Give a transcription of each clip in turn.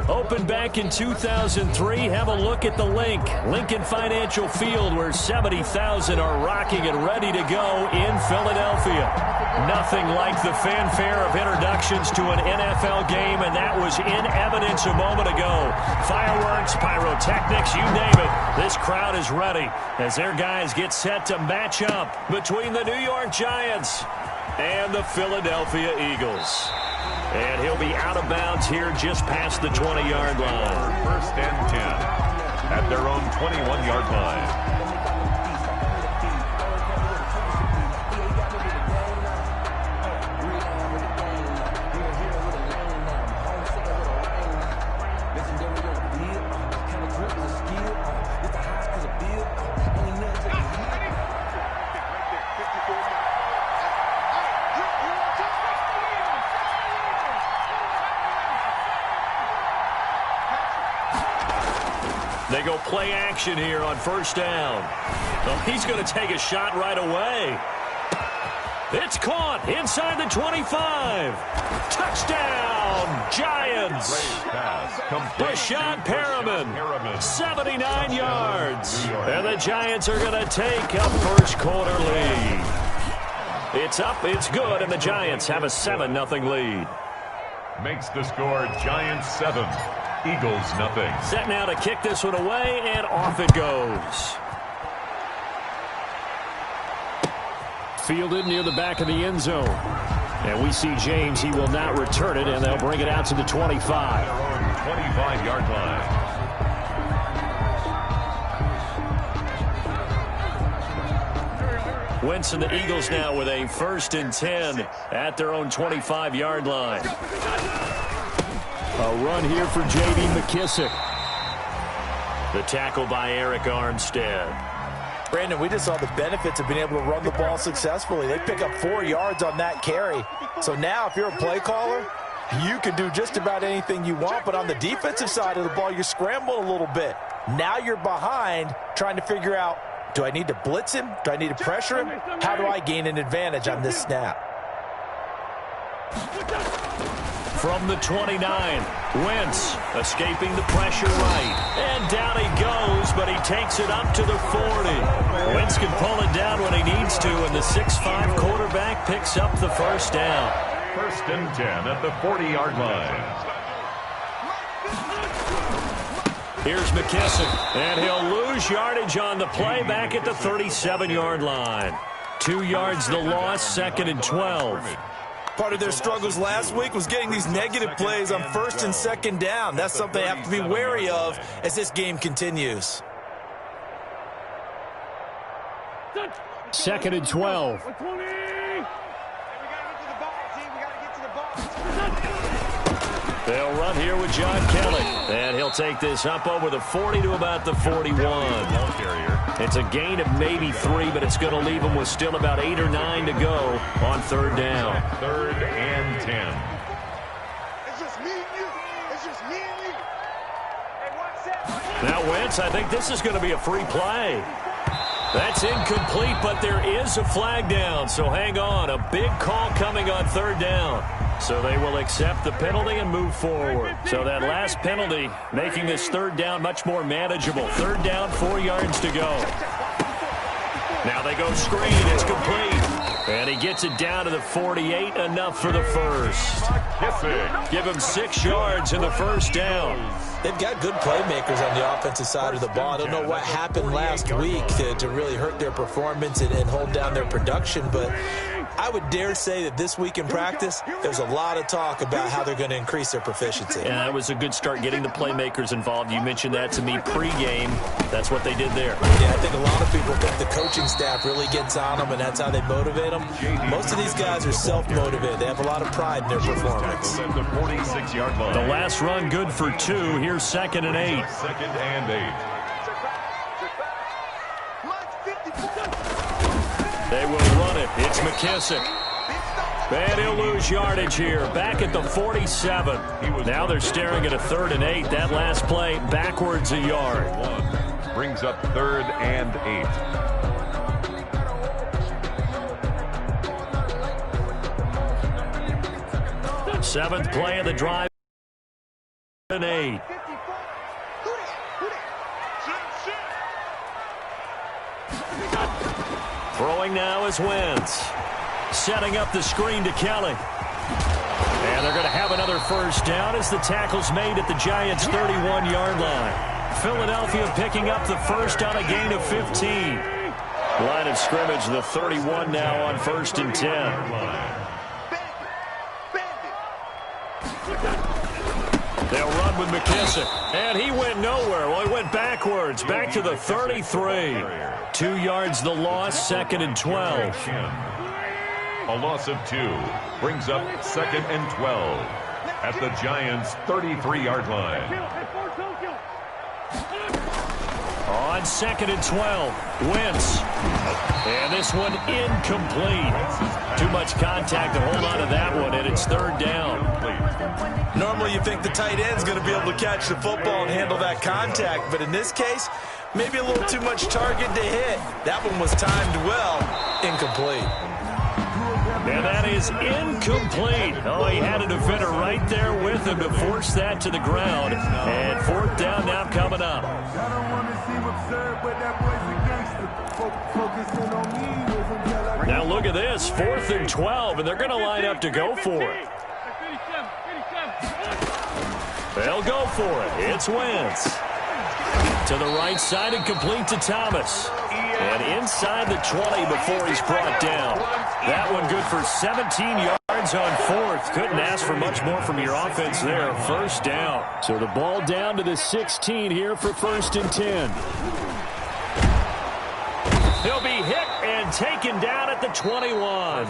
Opened back in 2003. Have a look at the link. Lincoln Financial Field, where 70,000 are rocking and ready to go in Philadelphia. Nothing like the fanfare of introductions to an NFL game, and that was in evidence a moment ago. Fireworks, pyrotechnics, you name it. This crowd is ready as their guys get set to match up between the New York Giants and the Philadelphia Eagles. And he'll be out of bounds here just past the 20-yard line. First and 10 at their own 21-yard line. They go play action here on first down. Well, he's going to take a shot right away. It's caught inside the 25. Touchdown, Giants. Breshad Perriman, 79 yards. And the Giants are going to take a first quarter lead. It's up, it's good, and the Giants have a 7-0 lead. Makes the score Giants 7. Eagles nothing. Set now to kick this one away, and off it goes. Fielded near the back of the end zone. And we see James. He will not return it, and they'll bring it out to the 25. 25-yard line. Wentz and the Eagles now with a 1st and 10 at their own 25-yard line. A run here for J.D. McKissick. The tackle by Eric Armstead. Brandon, we just saw the benefits of being able to run the ball successfully. They pick up 4 yards on that carry. So now if you're a play caller, you can do just about anything you want. But on the defensive side of the ball, you're scrambling a little bit. Now you're behind trying to figure out, do I need to blitz him? Do I need to pressure him? How do I gain an advantage on this snap? From the 29, Wentz escaping the pressure right. And down he goes, but he takes it up to the 40. Wentz can pull it down when he needs to, and the 6'5 quarterback picks up the first down. 1st and 10 at the 40-yard line. Here's McKissick, and he'll lose yardage on the play back at the 37-yard line. 2 yards the loss, 2nd and 12. Part of their struggles last week was getting these negative plays on 1st and 2nd down. That's something they have to be wary of as this game continues. 2nd and 12. They'll run here with John Kelly. And he'll take this up over the 40 to about the 41. It's a gain of maybe 3, but it's going to leave them with still about 8 or 9 to go on 3rd down. 3rd and 10. It's just me and you. It's just me and you. Hey, what's that? Now, Wentz, I think this is going to be a free play. That's incomplete, but there is a flag down, so hang on. A big call coming on 3rd down. So they will accept the penalty and move forward. So that last penalty making this 3rd down much more manageable. 3rd down, 4 yards to go. Now they go screen. It's complete. And he gets it down to the 48. Enough for the first. Give him 6 yards in the first down. They've got good playmakers on the offensive side of the ball. I don't know what happened last week to really hurt their performance and hold down their production, but I would dare say that this week in practice, there's a lot of talk about how they're going to increase their proficiency. And that was a good start getting the playmakers involved. You mentioned that to me pregame. That's what they did there. Yeah, I think a lot of people think the coaching staff really gets on them, and that's how they motivate them. Most of these guys are self-motivated. They have a lot of pride in their performance. The 46-yard line. The last run good for 2. Here's 2nd and 8. 2nd and 8. They will run it. It's McKissick. And he'll lose yardage here. Back at the 47. Now they're staring at a 3rd and 8. That last play backwards a yard. Brings up 3rd and 8. 7th play of the drive and 8. Throwing now is Wentz. Setting up the screen to Kelly. And they're going to have another first down as the tackle's made at the Giants' 31-yard line. Philadelphia picking up the first on a gain of 15. Line of scrimmage, the 31 now on 1st and 10. They'll run with McKissick. And he went nowhere. Well, he went backwards. Back to the 33. 2 yards the loss, 2nd and 12. A loss of 2 brings up 2nd and 12 at the Giants' 33-yard line. On 2nd and 12, Wentz. And this one incomplete. Too much contact to hold on to that one, and it's 3rd down. Normally you think the tight end's going to be able to catch the football and handle that contact, but in this case, maybe a little too much target to hit. That one was timed well. Incomplete. And that is incomplete. Oh, he had a defender right there with him to force that to the ground. And 4th down now coming up. Now look at this, 4th and 12, and they're going to line up to go for it. They'll go for it. It's Wentz. To the right side and complete to Thomas. And inside the 20 before he's brought down. That one good for 17 yards on 4th. Couldn't ask for much more from your offense there. 1st down. So the ball down to the 16 here for 1st and 10. He'll be hit and taken down at the 21.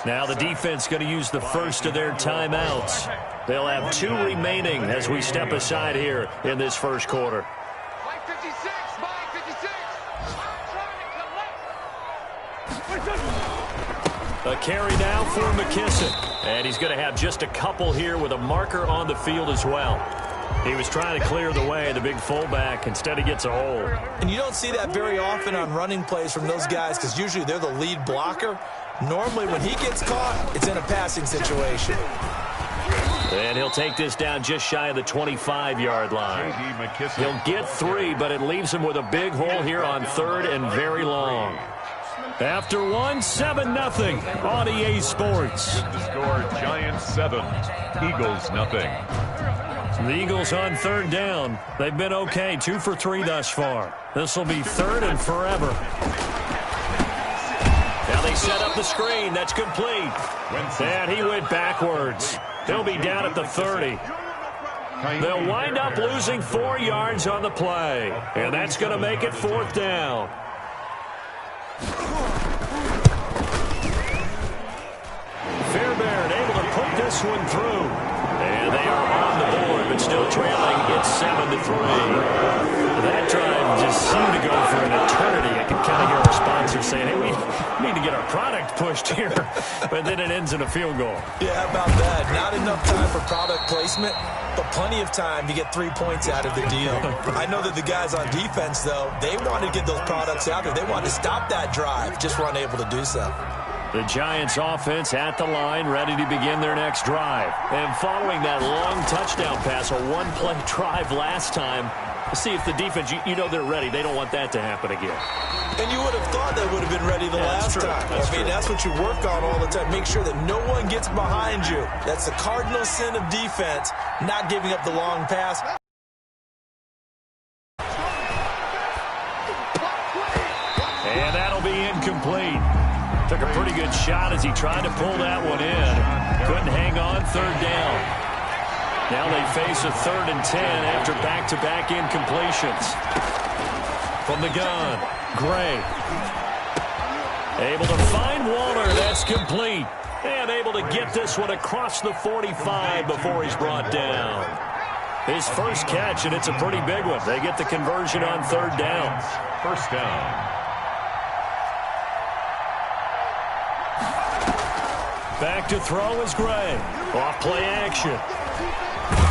Now the defense going to use the first of their timeouts. They'll have 2 remaining as we step aside here in this first quarter. A carry now for McKissick. And he's going to have just a couple here with a marker on the field as well. He was trying to clear the way, the big fullback. Instead, he gets a hold. And you don't see that very often on running plays from those guys because usually they're the lead blocker. Normally, when he gets caught, it's in a passing situation. And he'll take this down just shy of the 25-yard line. He'll get 3, but it leaves him with a big hole here on 3rd and very long. After 1, 7-0 on EA Sports. The score, Giants 7, Eagles nothing. The Eagles on 3rd down. They've been okay, 2 for 3 thus far. This will be 3rd and forever. Now they set up the screen. That's complete. And he went backwards. He'll be down at the 30. They'll wind up losing 4 yards on the play. And that's going to make it 4th down. Fairbairn able to put this one through. And they are on the board, but still trailing. It's 7-3. That drive just seemed to go for an eternity. I can kind of hear our sponsor saying, hey, we need to get our product pushed here. But then it ends in a field goal. Yeah, how about that? Not enough time for product placement, but plenty of time to get 3 points out of the deal. I know that the guys on defense, though, they want to get those products out there. They want to stop that drive, just were unable to do so. The Giants offense at the line, ready to begin their next drive. And following that long touchdown pass, a one-play drive last time, see if the defense, you know they're ready. They don't want that to happen again. And you would have thought they would have been ready the last time. That's what you work on all the time. Make sure that no one gets behind you. That's the cardinal sin of defense, not giving up the long pass. And that'll be incomplete. Took a pretty good shot as he tried to pull that one in. Couldn't hang on, 3rd down. Now they face a 3rd and 10 after back-to-back incompletions. From the gun, Gray. Able to find Waller. That's complete. And able to get this one across the 45 before he's brought down. His first catch, and it's a pretty big one. They get the conversion on 3rd down. 1st down. Back to throw is Gray. Off play action.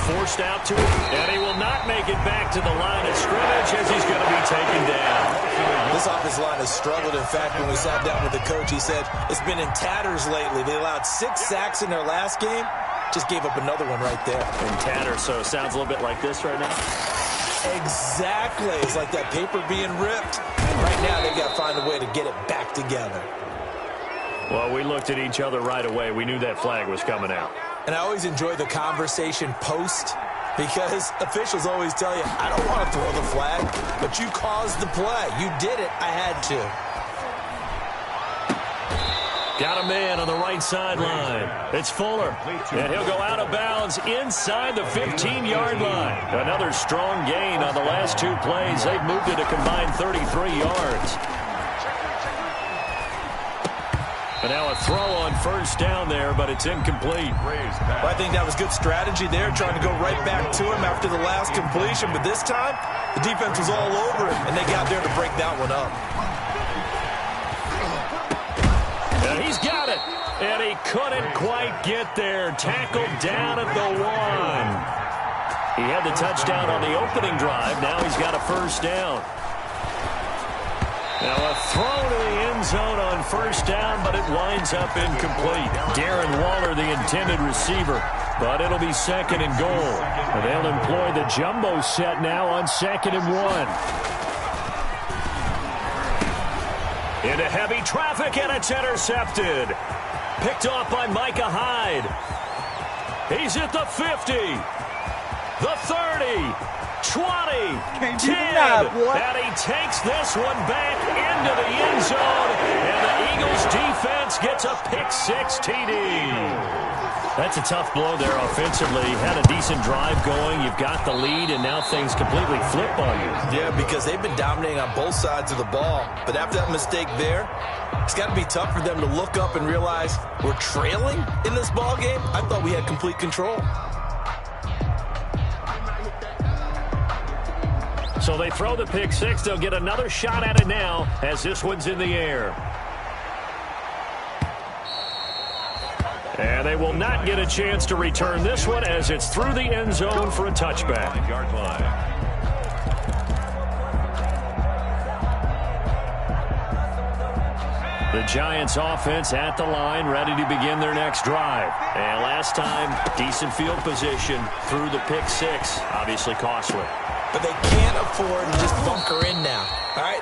Forced out to it, and he will not make it back to the line of scrimmage as he's going to be taken down. This offensive line has struggled. In fact, when we sat down with the coach, he said it's been in tatters lately. They allowed 6 sacks in their last game. just gave up another one right there. And Tatterso sounds a little bit like this right now. Exactly. It's like that paper being ripped. And right now, they got to find a way to get it back together. Well, we looked at each other right away. We knew that flag was coming out. And I always enjoy the conversation post because officials always tell you, I don't want to throw the flag, but you caused the play. You did it. I had to. Got a man on the right sideline. It's Fuller. And he'll go out of bounds inside the 15-yard line. Another strong gain on the last two plays. They've moved it a combined 33 yards. And now a throw on first down there, but it's incomplete. Well, I think that was good strategy there, trying to go right back to him after the last completion. But this time, the defense was all over him, and they got there to break that one up. And he's got it. And he couldn't quite get there. Tackled down at the 1. He had the touchdown on the opening drive. Now he's got a first down. Now a throw to the end zone on first down, but it winds up incomplete. Darren Waller, the intended receiver, but it'll be 2nd and goal. And they'll employ the jumbo set now on 2nd and 1. Into heavy traffic, and it's intercepted. Picked off by Micah Hyde. He's at the 50, the 30, 20, 10, and he takes this one back into the end zone, and the Eagles defense gets a pick-6 TD. That's a tough blow there offensively. Had a decent drive going. You've got the lead, and now things completely flip on you. Yeah, because they've been dominating on both sides of the ball. But after that mistake there, it's got to be tough for them to look up and realize we're trailing in this ball game. I thought we had complete control. So they throw the pick-6. They'll get another shot at it now as this one's in the air. And they will not get a chance to return this one as it's through the end zone for a touchback. The Giants offense at the line, ready to begin their next drive. And last time, decent field position through the pick-6, obviously costly. But they can't afford to just bunker in now. All right,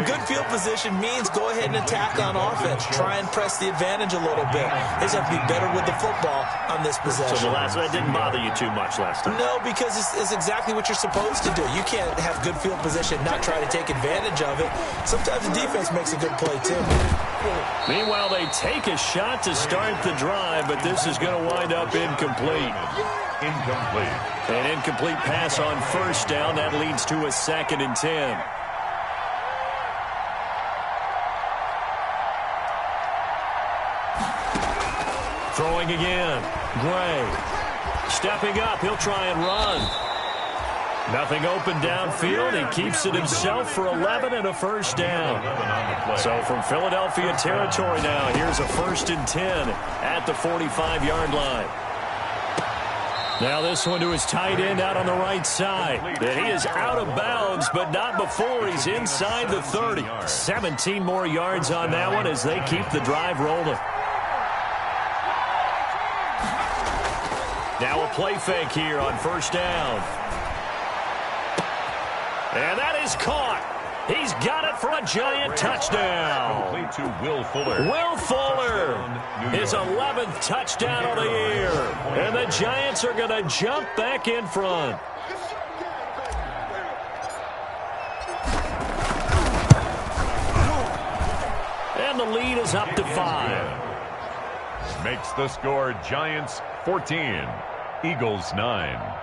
good field position means go ahead and attack on offense. Try and press the advantage a little bit. They just have to be better with the football on this possession. So that didn't bother you too much last time? No, because it's exactly what you're supposed to do. You can't have good field position, not try to take advantage of it. Sometimes the defense makes a good play, too. Meanwhile, they take a shot to start the drive, but this is going to wind up incomplete. Incomplete. An incomplete pass on first down. That leads to a 2nd and 10. Throwing again. Gray. Stepping up. He'll try and run. Nothing open downfield. He keeps it himself for 11 and a first down. So from Philadelphia territory now, here's a 1st and 10 at the 45-yard line. Now this one to his tight end out on the right side. And he is out of bounds, but not before he's inside the 30. 17 more yards on that one as they keep the drive rolling. Now a play fake here on first down. And that is caught. He's got it for a Giant touchdown. Complete to Will Fuller. Will Fuller, his 11th touchdown of the year. And the Giants are going to jump back in front. And the lead is up to 5. Makes the score Giants 14, Eagles 9.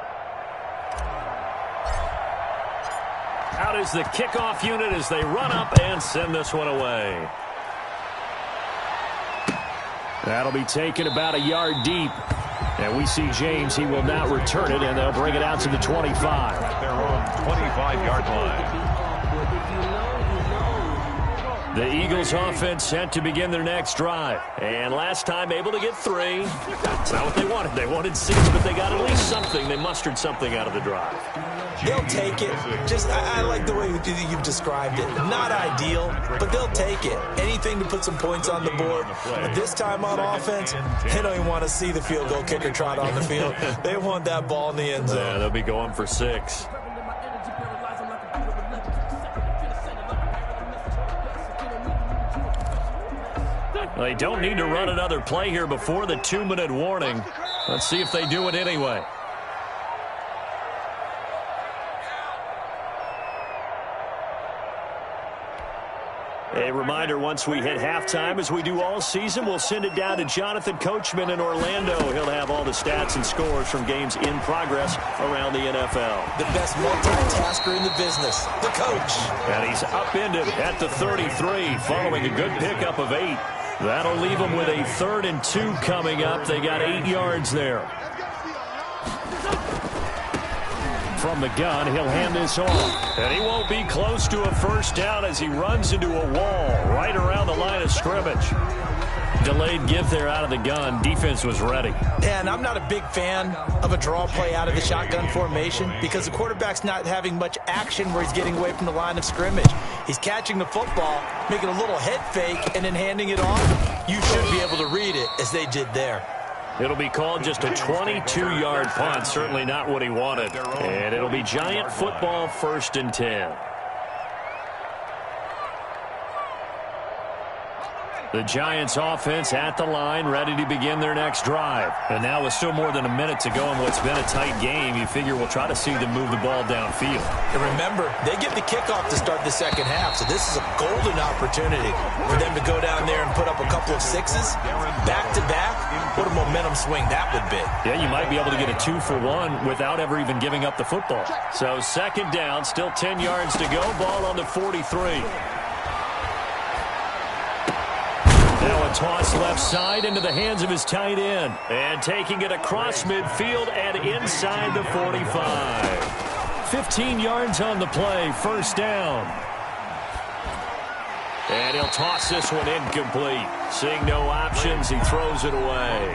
Out is the kickoff unit as they run up and send this one away. That'll be taken about a yard deep. And we see James, he will not return it, and they'll bring it out to the 25. Their own 25-yard line. The Eagles offense set to begin their next drive. And last time able to get 3. That's not what they wanted. They wanted 6, but they got at least something. They mustered something out of the drive. They'll take it. Just, I like the way you've described it. Not ideal, but they'll take it. Anything to put some points on the board. But this time on offense, they don't even want to see the field goal kicker trot on the field. They want that ball in the end zone. Yeah, they'll be going for 6. They don't need to run another play here before the 2-minute warning. Let's see if they do it anyway. A reminder, once we hit halftime, as we do all season, we'll send it down to Jonathan Coachman in Orlando. He'll have all the stats and scores from games in progress around the NFL. The best multitasker in the business, the coach. And he's upended at the 33 following a good pickup of 8. That'll leave them with a 3rd and 2 coming up. They got 8 yards there. From the gun, he'll hand this off. And he won't be close to a first down as he runs into a wall right around the line of scrimmage. Delayed give there out of the gun. Defense was ready. And I'm not a big fan of a draw play out of the shotgun formation because the quarterback's not having much action where he's getting away from the line of scrimmage. He's catching the football, making a little head fake, and then handing it off. You should be able to read it as they did there. It'll be called just a 22-yard punt. Certainly not what he wanted. And it'll be Giant football, 1st and 10. The Giants offense at the line, ready to begin their next drive. And now with still more than a minute to go in what's been a tight game, you figure we'll try to see them move the ball downfield. And remember, they get the kickoff to start the second half, so this is a golden opportunity for them to go down there and put up a couple of 6s back-to-back. What a momentum swing that would be. Yeah, you might be able to get a 2-for-1 without ever even giving up the football. So 2nd down, still 10 yards to go, ball on the 43. Now a toss left side into the hands of his tight end. And taking it across midfield and inside the 45. 15 yards on the play, 1st down. And he'll toss this one incomplete. Seeing no options, he throws it away.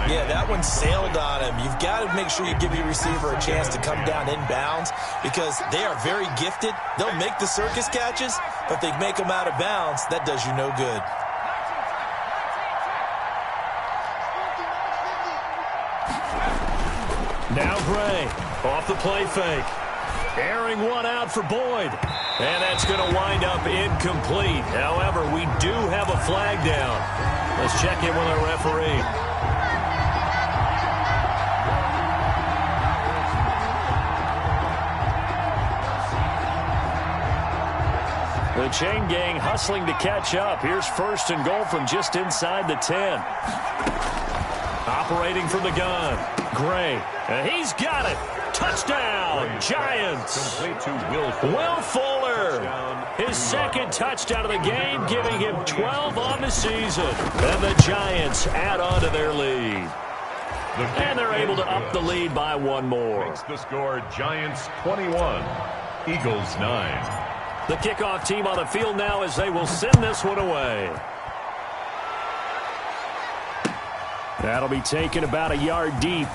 Yeah, that one sailed on him. You've got to make sure you give your receiver a chance to come down inbounds because they are very gifted. They'll make the circus catches, but they make them out of bounds. That does you no good. Now Gray off the play fake. Airing one out for Boyd. And that's going to wind up incomplete. However, we do have a flag down. Let's check in with our referee. The chain gang hustling to catch up. Here's 1st and goal from just inside the 10. Operating from the gun. Gray. And he's got it. Touchdown, Giants. Complete to Will Fuller. His 2nd touchdown of the game, giving him 12 on the season. And the Giants add on to their lead. And they're able to up the lead by 1 more. Makes the score Giants 21, Eagles 9. The kickoff team on the field now as they will send this one away. That'll be taken about a yard deep.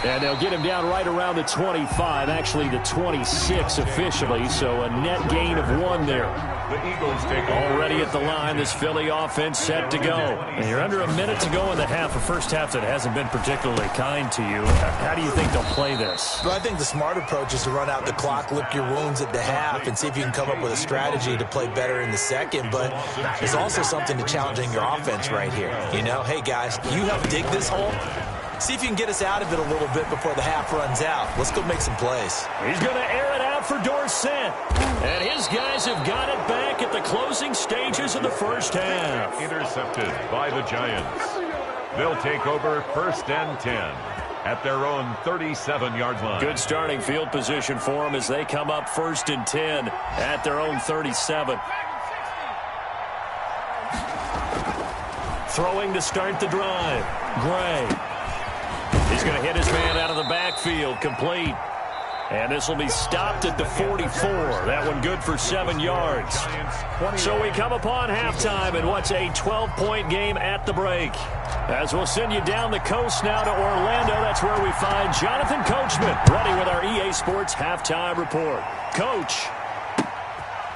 And they'll get him down right around the 25, actually the 26 officially, so a net gain of 1 there. The Eagles take already at the line. This Philly offense set to go. And you're under a minute to go in the half, a first half that hasn't been particularly kind to you. How do you think they'll play this? Well, I think the smart approach is to run out the clock, lick your wounds at the half, and see if you can come up with a strategy to play better in the second. But there's also something to challenging your offense right here. You know, hey, guys, you help dig this hole. See if you can get us out of it a little bit before the half runs out. Let's go make some plays. He's going to air it out for Dorsett. And his guys have got it back at the closing stages of the first half. Intercepted by the Giants. They'll take over 1st and 10 at their own 37-yard line. Good starting field position for them as they come up 1st and 10 at their own 37. Throwing to start the drive. Gray. He's going to hit his man out of the backfield. Complete. And this will be stopped at the 44. That one good for 7 yards. So we come upon halftime in what's a 12-point game at the break. As we'll send you down the coast now to Orlando, that's where we find Jonathan Coachman ready with our EA Sports Halftime Report. Coach.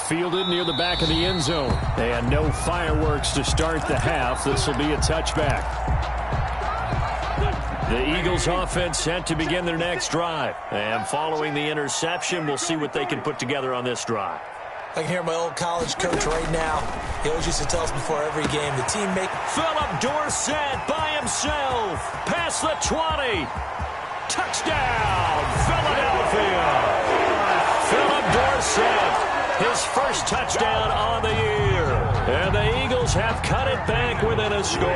Fielded near the back of the end zone. And no fireworks to start the half. This will be a touchback. The Eagles offense set to begin their next drive. And following the interception, we'll see what they can put together on this drive. I can hear my old college coach right now. He always used to tell us before every game, the team make... Philip Dorsett by himself. Past the 20. Touchdown, Philadelphia. Philip Dorsett, his first touchdown on the year. And the Eagles have cut it back within a score.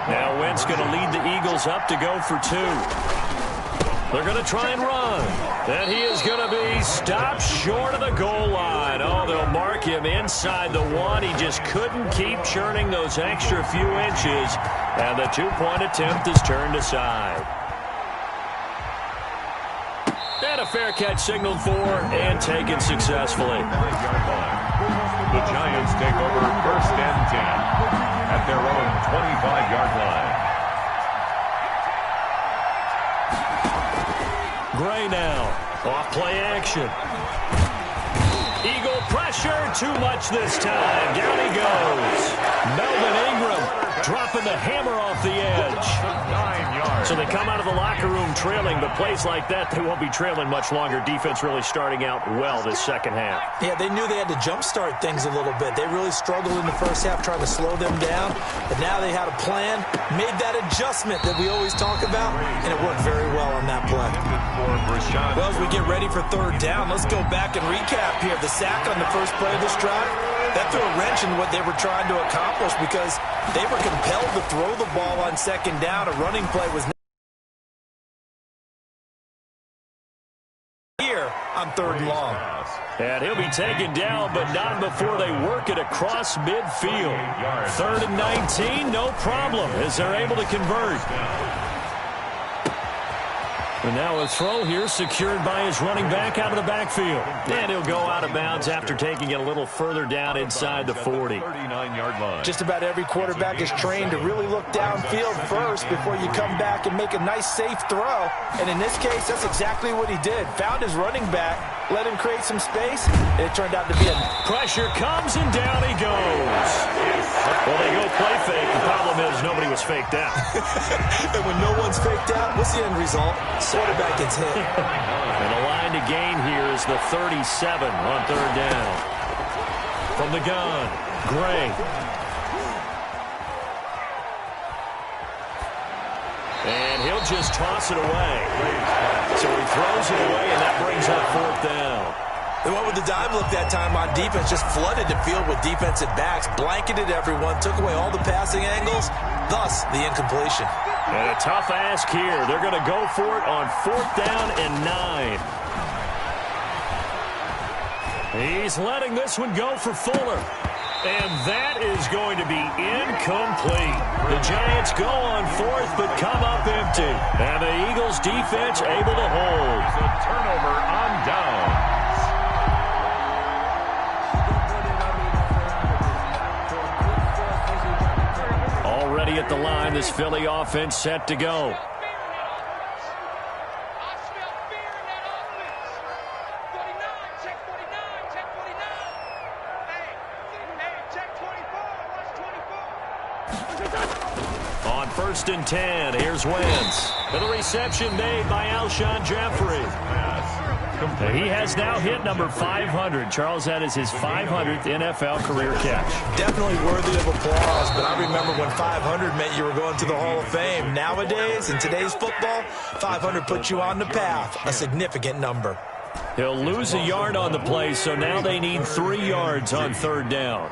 Now Wentz going to lead the Eagles up to go for 2. They're going to try and run. And he is going to be stopped short of the goal line. Oh, they'll mark him inside the 1. He just couldn't keep churning those extra few inches. And the 2-point attempt is turned aside. And a fair catch signaled for and taken successfully. The Giants take over 1st and 10 at their own 25-yard line. Gray now. Off play action. Eagle pressure. Too much this time. Down he goes. Melvin Ingram dropping the hammer off the edge. 9 yards. So they come out of the locker room trailing, but plays like that, they won't be trailing much longer. Defense really starting out well this second half. Yeah, they knew they had to jumpstart things a little bit. They really struggled in the first half trying to slow them down, but now they had a plan, made that adjustment that we always talk about, and it worked very well on that play. Well, as we get ready for 3rd down, let's go back and recap here. The sack on the first play of this drive, that threw a wrench in what they were trying to accomplish because they were compelled to throw the ball on 2nd down. A running play was here on 3rd and long. And he'll be taken down, but not before they work it across midfield. 3rd and 19, no problem, as they're able to convert. And now a throw here secured by his running back out of the backfield. And he'll go out of bounds after taking it a little further down inside the 40. 39-yard line. Just about every quarterback is trained to really look downfield first before you come back and make a nice, safe throw. And in this case, that's exactly what he did. Found his running back, let him create some space, and it turned out to be a... Pressure comes, and down he goes. Well, they go play fake. The problem is nobody was faked out. And when no one's faked out, what's the end result? Quarterback gets hit. And the line to gain here is the 37 on 3rd down. From the gun, Gray. And he'll just toss it away. So he throws it away, and that brings up 4th down. They went with the dime look that time on defense, just flooded the field with defensive backs, blanketed everyone, took away all the passing angles, thus the incompletion. And a tough ask here. They're going to go for it on 4th down and 9. He's letting this one go for Fuller. And that is going to be incomplete. The Giants go on 4th, but come up empty. And the Eagles defense able to hold. A turnover on down. Already at the line, this Philly offense set to go. On 1st and 10, here's Wentz. And the reception made by Alshon Jeffrey. He has now hit number 500. Charles, that is his 500th NFL career catch. Definitely worthy of applause, but I remember when 500 meant you were going to the Hall of Fame. Nowadays, in today's football, 500 puts you on the path, a significant number. He'll lose a yard on the play, so now they need 3 yards on 3rd down.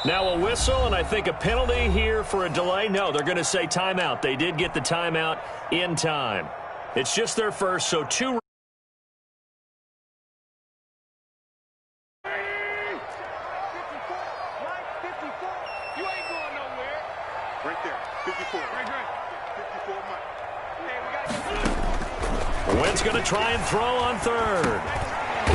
Now a whistle, and I think a penalty here for a delay. No, they're going to say timeout. They did get the timeout in time. It's just their first, so 2. Right there. 54. Right. 54 Mike. Wentz going to try and throw on third.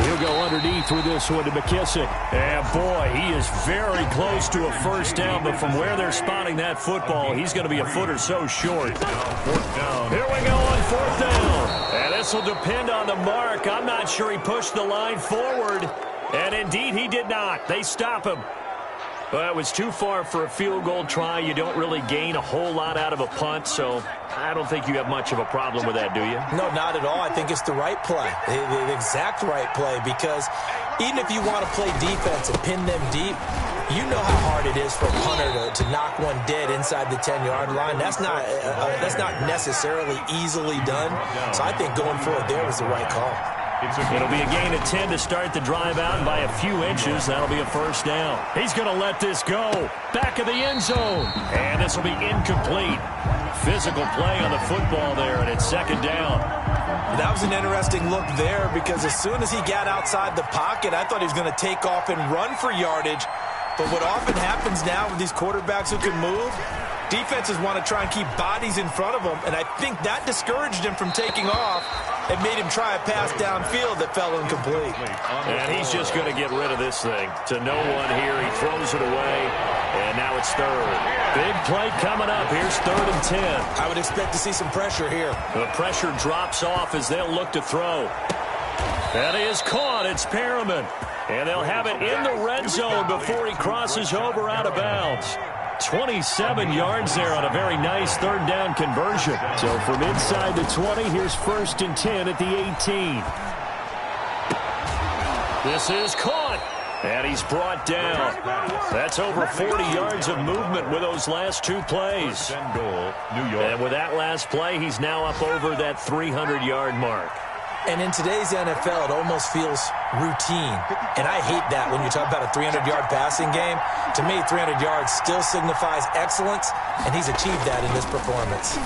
He'll go underneath with this one to McKissick. And, boy, he is very close to a first down, but from where they're spotting that football, he's going to be a foot or so short. Fourth down. Here we go on fourth down. And this will depend on the mark. I'm not sure he pushed the line forward. And, indeed, he did not. They stop him. Well, it was too far for a field goal try. You don't really gain a whole lot out of a punt, so I don't think you have much of a problem with that, do you? No, not at all. I think it's the right play, the exact right play, because even if you want to play defense and pin them deep, you know how hard it is for a punter to knock one dead inside the 10-yard line. That's not necessarily easily done, so I think going for it there was the right call. It'll be a gain of 10 to start the drive out, and by a few inches, that'll be a first down. He's going to let this go. Back of the end zone. And this will be incomplete. Physical play on the football there, and it's second down. That was an interesting look there, because as soon as he got outside the pocket, I thought he was going to take off and run for yardage. But what often happens now with these quarterbacks who can move, defenses want to try and keep bodies in front of them, and I think that discouraged him from taking off and made him try a pass downfield that fell incomplete. And he's just going to get rid of this thing. To no one here, he throws it away, and now it's third. Big play coming up. Here's 3rd and 10. I would expect to see some pressure here. The pressure drops off as they'll look to throw. That is caught. It's Perriman. And they'll have it in the red zone before he crosses over out of bounds. 27 yards there on a very nice third down conversion. So from inside the 20, here's 1st and 10 at the 18. This is caught. And he's brought down. That's over 40 yards of movement with those last two plays. And with that last play, he's now up over that 300-yard mark. And in today's NFL, it almost feels routine. And I hate that when you talk about a 300-yard passing game. To me, 300 yards still signifies excellence, and he's achieved that in this performance.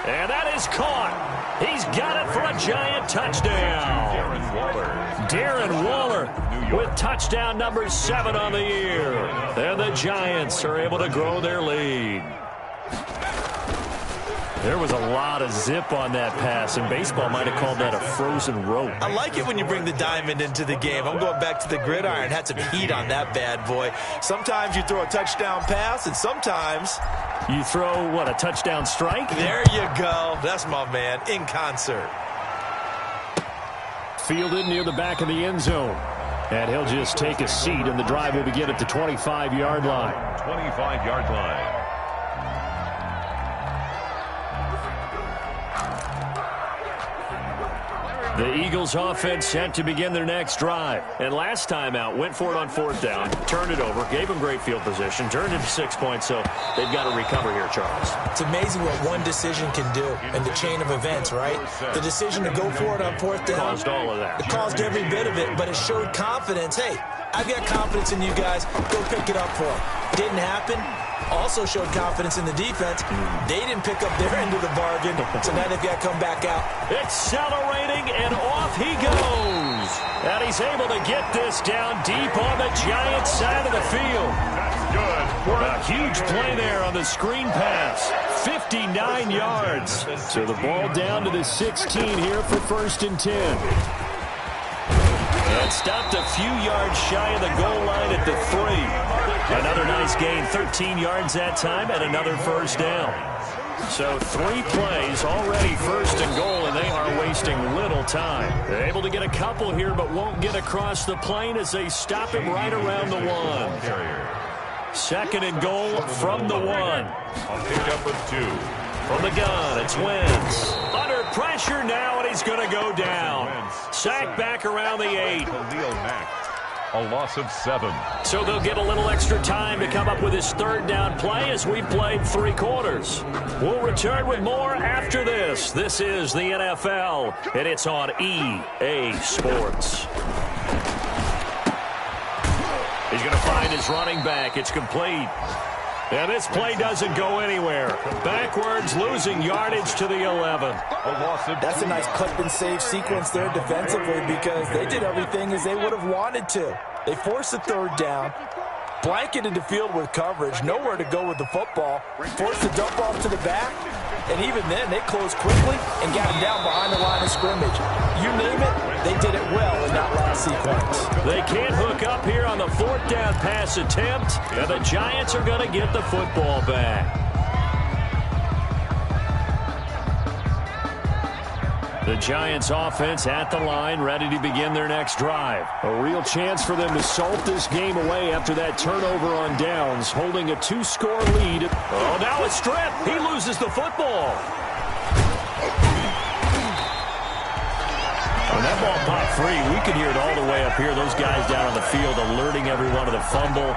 And that is caught. He's got it for a giant touchdown. Darren Waller with touchdown number 7 on the year. And the Giants are able to grow their lead. There was a lot of zip on that pass, and baseball might have called that a frozen rope. I like it when you bring the diamond into the game. I'm going back to the gridiron. Had some heat on that bad boy. Sometimes you throw a touchdown pass, and sometimes you throw, what, a touchdown strike? There you go. That's my man, in concert. Fielded near the back of the end zone. And he'll just take a seat, and the drive will begin at the 25-yard line. 25-yard line. The Eagles offense set to begin their next drive. And last time out, went for it on 4th down, turned it over, gave them great field position, turned it to 6 points, so they've got to recover here, Charles. It's amazing what one decision can do in the chain of events, right? The decision to go for it on 4th down caused all of that. It caused every bit of it, but it showed confidence. Hey, I've got confidence in you guys. Go pick it up for them. Didn't happen. Also showed confidence in the defense. They didn't pick up their end of the bargain, so now they've got to come back out. Accelerating, and off he goes. And he's able to get this down deep on the Giants side of the field. That's good. A huge play there on the screen pass. 59 yards. So the ball down to the 16 here for 1st and 10. And stopped a few yards shy of the goal line at the 3. Another nice gain, 13 yards that time, and another first down. So 3 plays, already 1st and goal, and they are wasting little time. They're able to get a couple here, but won't get across the plane as they stop him right around the 1. 2nd and goal from the 1. I'll pick up with 2. From the gun, it's Wentz. Under pressure now, and he's going to go down. Sacked back around the 8. Khalil Mack. A loss of 7. So they'll get a little extra time to come up with his 3rd down play as we've played 3 quarters. We'll return with more after this. This is the NFL, and it's on EA Sports. He's going to find his running back. It's complete. And this play doesn't go anywhere. Backwards, losing yardage to the 11. That's a nice clip and save sequence there defensively, because they did everything as they would have wanted to. They forced the 3rd down. Blanketed the field with coverage, nowhere to go with the football, forced to dump off to the back, and even then they closed quickly and got him down behind the line of scrimmage. You name it, they did it well in that last sequence. They can't hook up here on the 4th down pass attempt, and the Giants are going to get the football back. The Giants offense at the line, ready to begin their next drive. A real chance for them to salt this game away after that turnover on downs, holding a 2-score lead. Oh, now a strip. He loses the football. When that ball popped free, we could hear it all the way up here. Those guys down on the field alerting everyone of the fumble.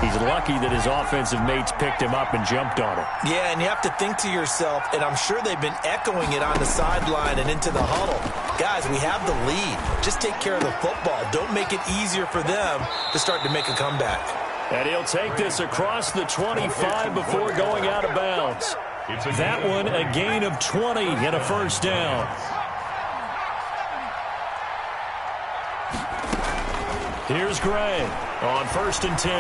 He's lucky that his offensive mates picked him up and jumped on it. Yeah, and you have to think to yourself, and I'm sure they've been echoing it on the sideline and into the huddle. Guys, we have the lead. Just take care of the football. Don't make it easier for them to start to make a comeback. And he'll take this across the 25 before going out of bounds. That one a gain of 20 and a first down. Here's Gray on 1st and 10.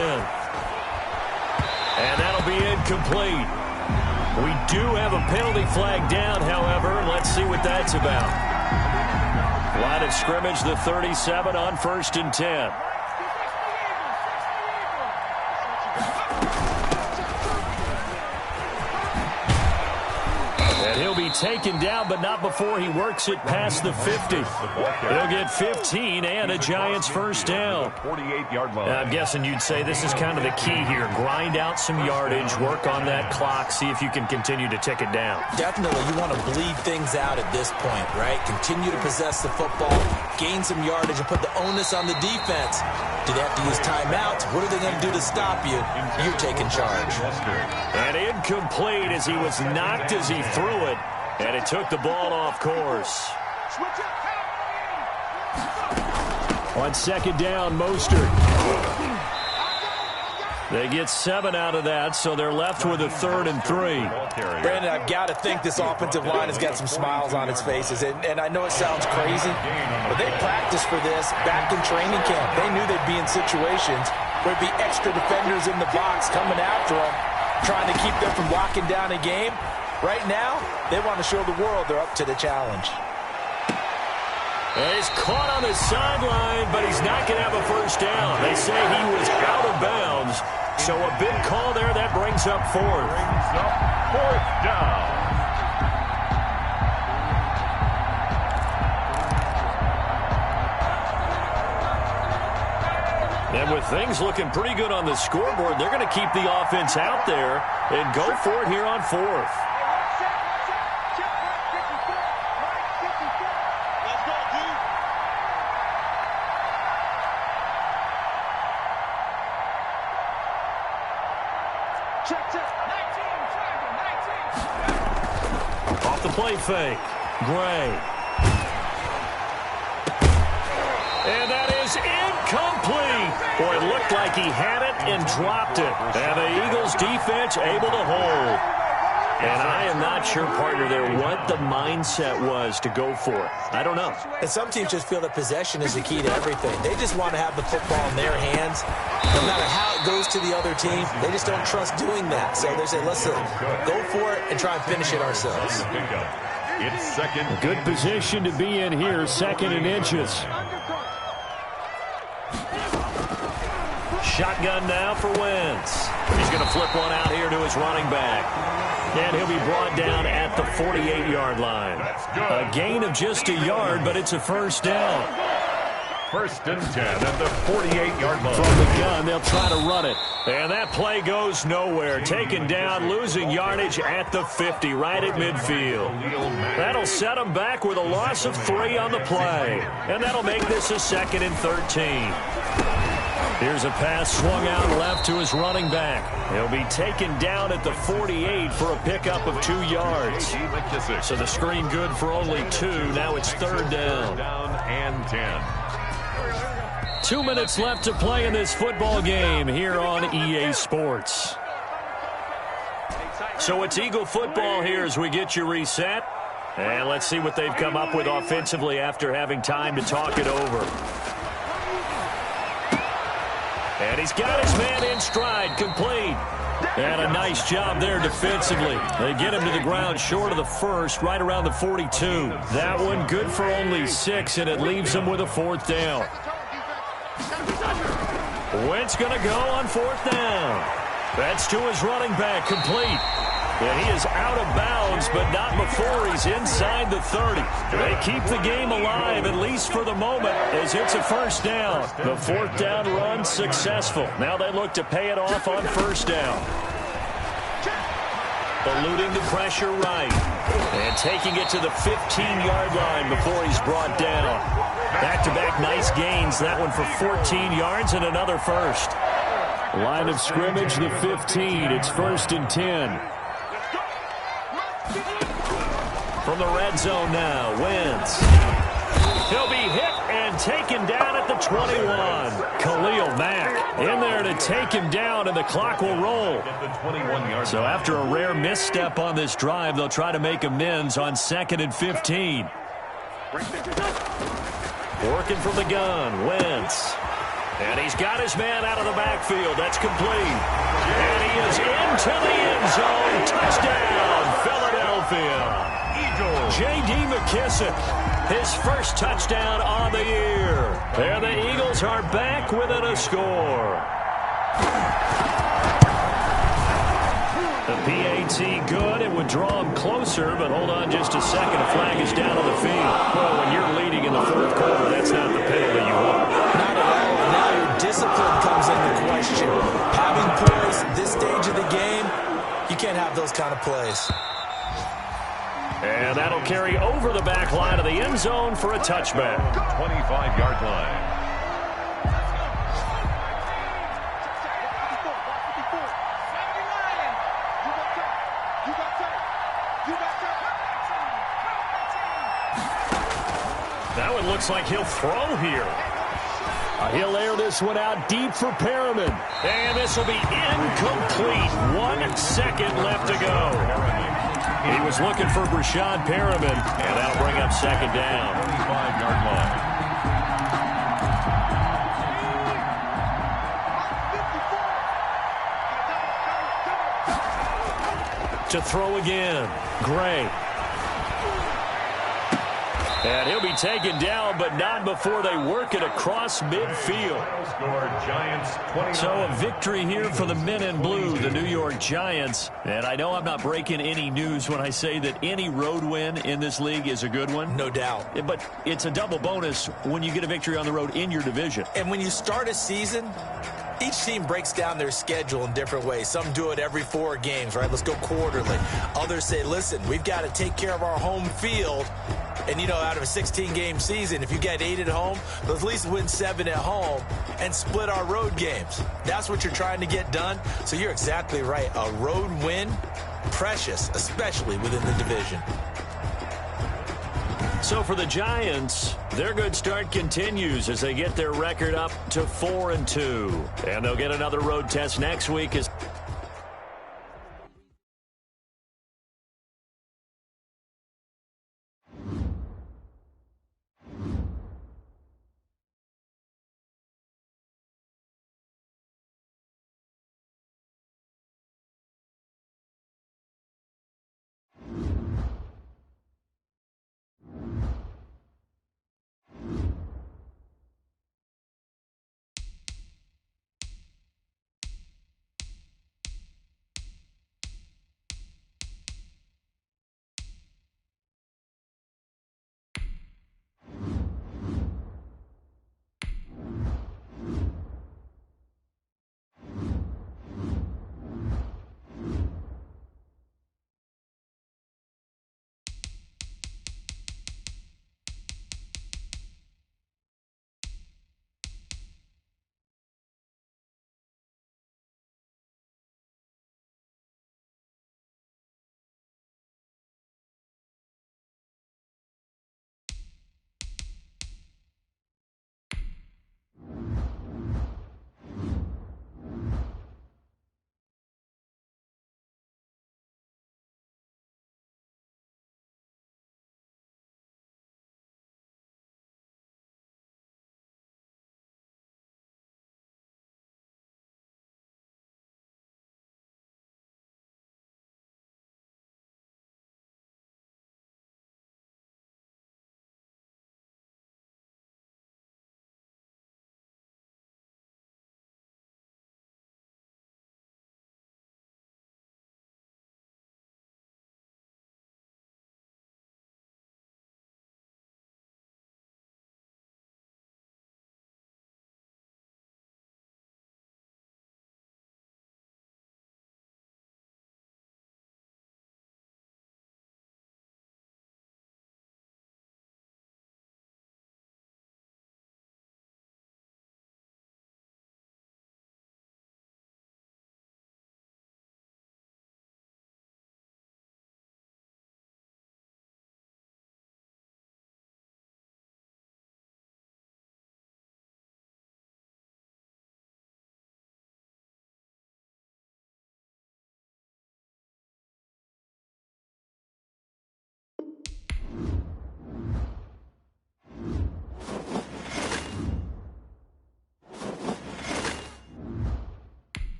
And that'll be incomplete. We do have a penalty flag down, however, and let's see what that's about. Line of scrimmage, the 37 on 1st and 10. And he'll be taken down, but not before he works it past the 50. He'll get 15 and a Giants first down. 48-yard line. I'm guessing you'd say this is kind of the key here. Grind out some yardage, work on that clock, see if you can continue to tick it down. Definitely, you want to bleed things out at this point, right? Continue to possess the football, gain some yardage, and put the onus on the defense. Do they have to use timeouts? What are they going to do to stop you? You're taking charge. And incomplete as he was knocked as he threw it, and it took the ball off course. On 2nd down, Mostert. They get 7 out of that, so they're left with a 3rd and 3. Brandon, I've got to think this offensive line has got some smiles on its faces. And I know it sounds crazy, but they practiced for this back in training camp. They knew they'd be in situations where there'd be extra defenders in the box coming after them, trying to keep them from locking down a game. Right now, they want to show the world they're up to the challenge. And he's caught on the sideline, but he's not going to have a first down. They say he was out of bounds. So a big call there. That brings up 4th. Brings up 4th down. And with things looking pretty good on the scoreboard, they're going to keep the offense out there and go for it here on 4th. Off the play fake. Gray. And that is incomplete. Boy, it looked like he had it and dropped it. And the Eagles defense able to hold. And I am not sure, partner, there what the mindset was to go for it. I don't know. And some teams just feel that possession is the key to everything. They just want to have the football in their hands. No matter how it goes to the other team, they just don't trust doing that. So they say, listen, go for it and try and finish it ourselves. It's 2nd. Good position to be in here, 2nd and inches. Shotgun now for Wentz. He's going to flip one out here to his running back. And he'll be brought down at the 48-yard line. A gain of just a yard, but it's a first down. 1st and 10 at the 48-yard line. From the gun, they'll try to run it. And that play goes nowhere. Taken down, losing yardage at the 50, right at midfield. That'll set them back with a loss of 3 on the play. And that'll make this a 2nd and 13. Here's a pass swung out left to his running back. He'll be taken down at the 48 for a pickup of 2 yards. So the screen good for only 2. Now it's 3rd down. Down and 10. 2 minutes left to play in this football game here on EA Sports. So it's Eagle football here as we get you reset. And let's see what they've come up with offensively after having time to talk it over. And he's got his man in stride, complete. And a nice job there defensively. They get him to the ground short of the first, right around the 42. That one good for only 6, and it leaves him with a 4th down. Wentz going to go on 4th down. That's to his running back, complete. And he is out of bounds, but not before he's inside the 30. They keep the game alive, at least for the moment, as it's a 1st down. The 4th down run successful. Now they look to pay it off on 1st down. Eluding the pressure right. And taking it to the 15-yard line before he's brought down. Back-to-back nice gains. That one for 14 yards and another first. Line of scrimmage, the 15. It's 1st and 10. From the red zone now, Wentz. He'll be hit and taken down at the 21. Khalil Mack in there to take him down, and the clock will roll. So after a rare misstep on this drive, they'll try to make amends on 2nd and 15. Working from the gun, Wentz. And he's got his man out of the backfield. That's complete. And he is into the end zone. Touchdown, Philadelphia. J.D. McKissic, his first touchdown on the year. And the Eagles are back within a score. The PAT good. It would draw him closer, but hold on just a second. A flag is down on the field. Well, when you're leading in the 4th quarter, that's not the penalty you want. Not at all. Now your discipline comes into question. Having poise this stage of the game, you can't have those kind of plays. And that'll carry over the back line of the end zone for a touchback. 25-yard line. That one looks like he'll throw here. He'll air this one out deep for Perriman. And this will be incomplete. 1 second left to go. He was looking for Breshad Perriman, and that'll bring up 2nd down. 25-yard line. To throw again, Gray. And he'll be taken down, but not before they work it across midfield. So a victory here for the men in blue, the New York Giants. And I know I'm not breaking any news when I say that any road win in this league is a good one. No doubt. But it's a double bonus when you get a victory on the road in your division. And when you start a season, each team breaks down their schedule in different ways. Some do it every 4 games, right? Let's go quarterly. Others say, listen, we've got to take care of our home field. And, you know, out of a 16-game season, if you get 8 at home, let's at least win 7 at home and split our road games. That's what you're trying to get done. So you're exactly right. A road win, precious, especially within the division. So for the Giants, their good start continues as they get their record up to 4-2. And they'll get another road test next week as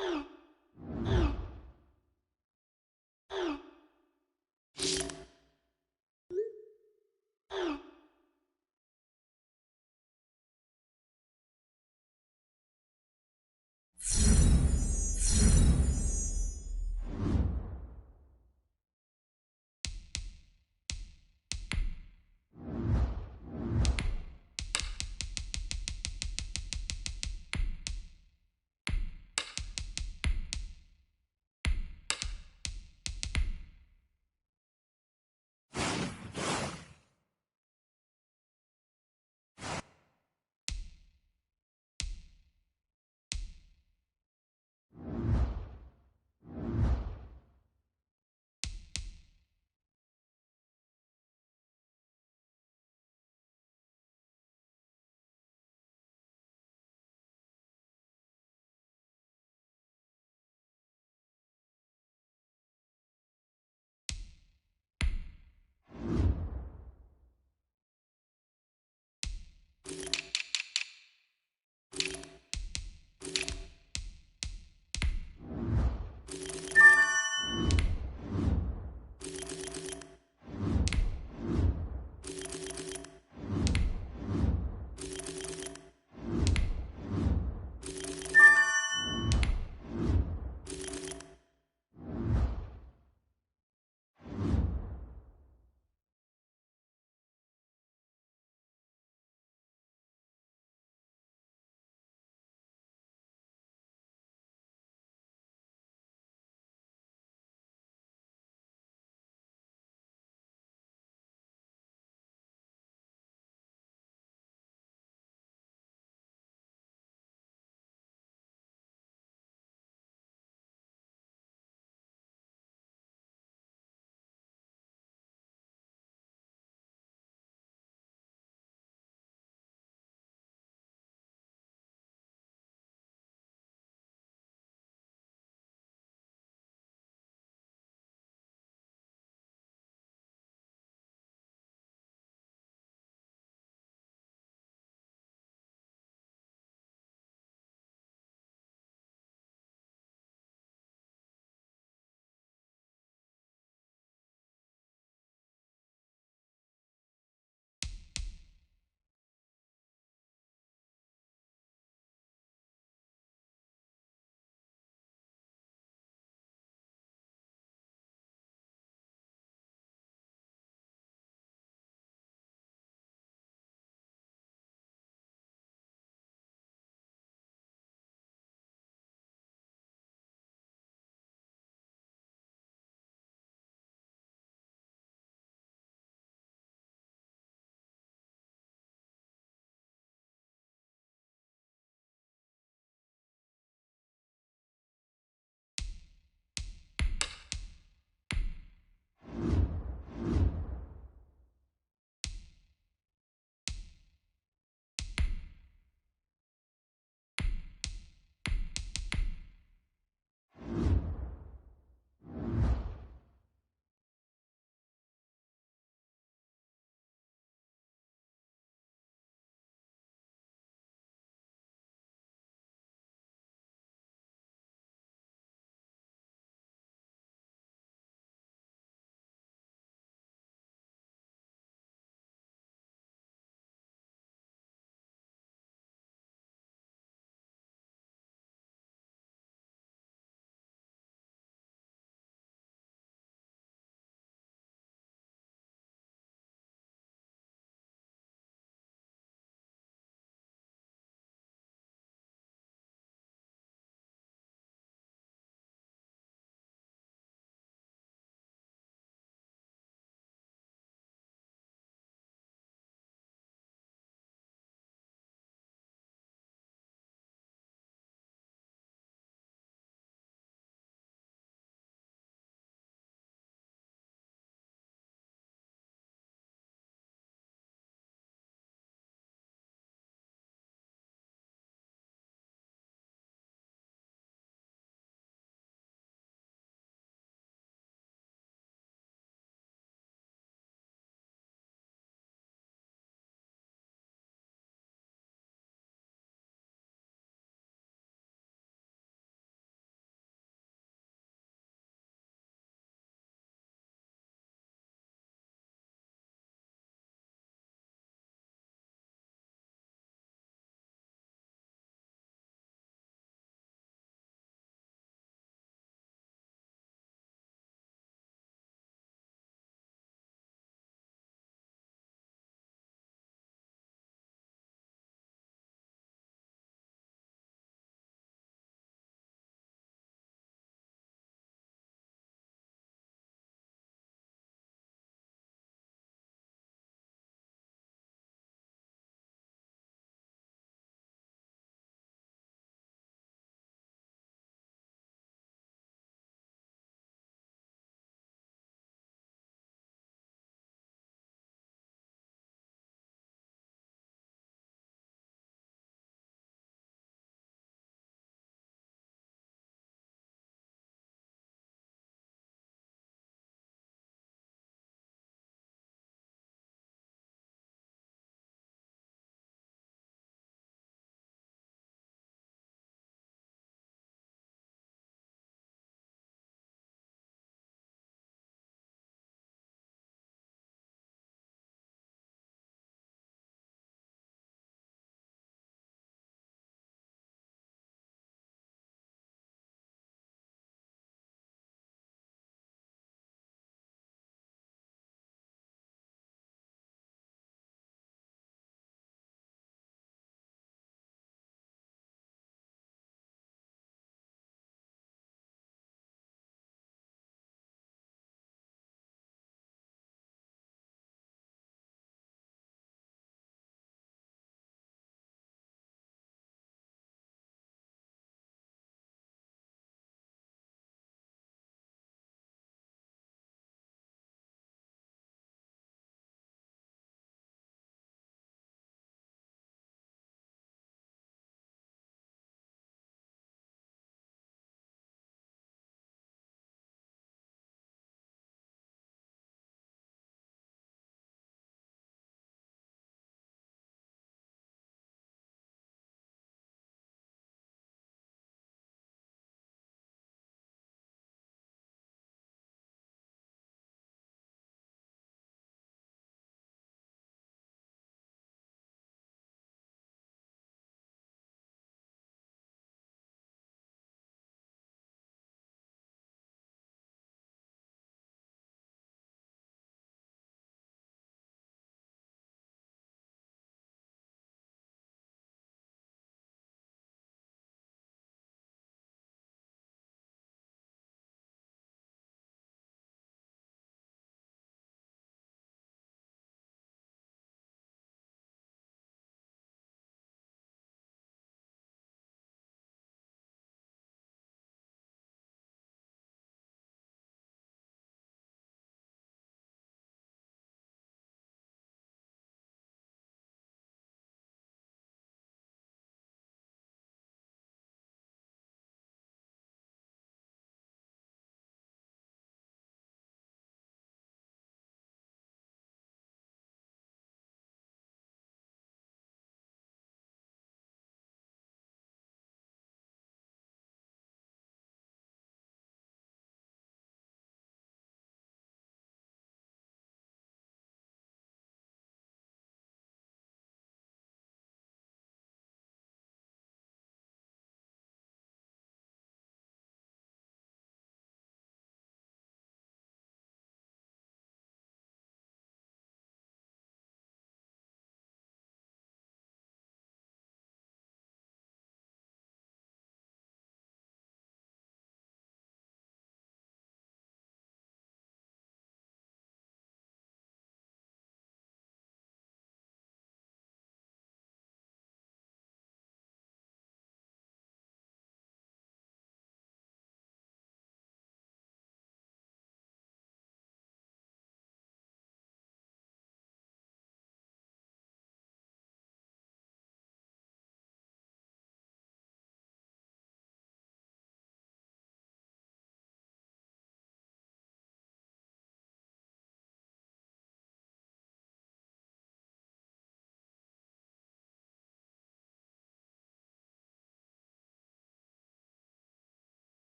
you.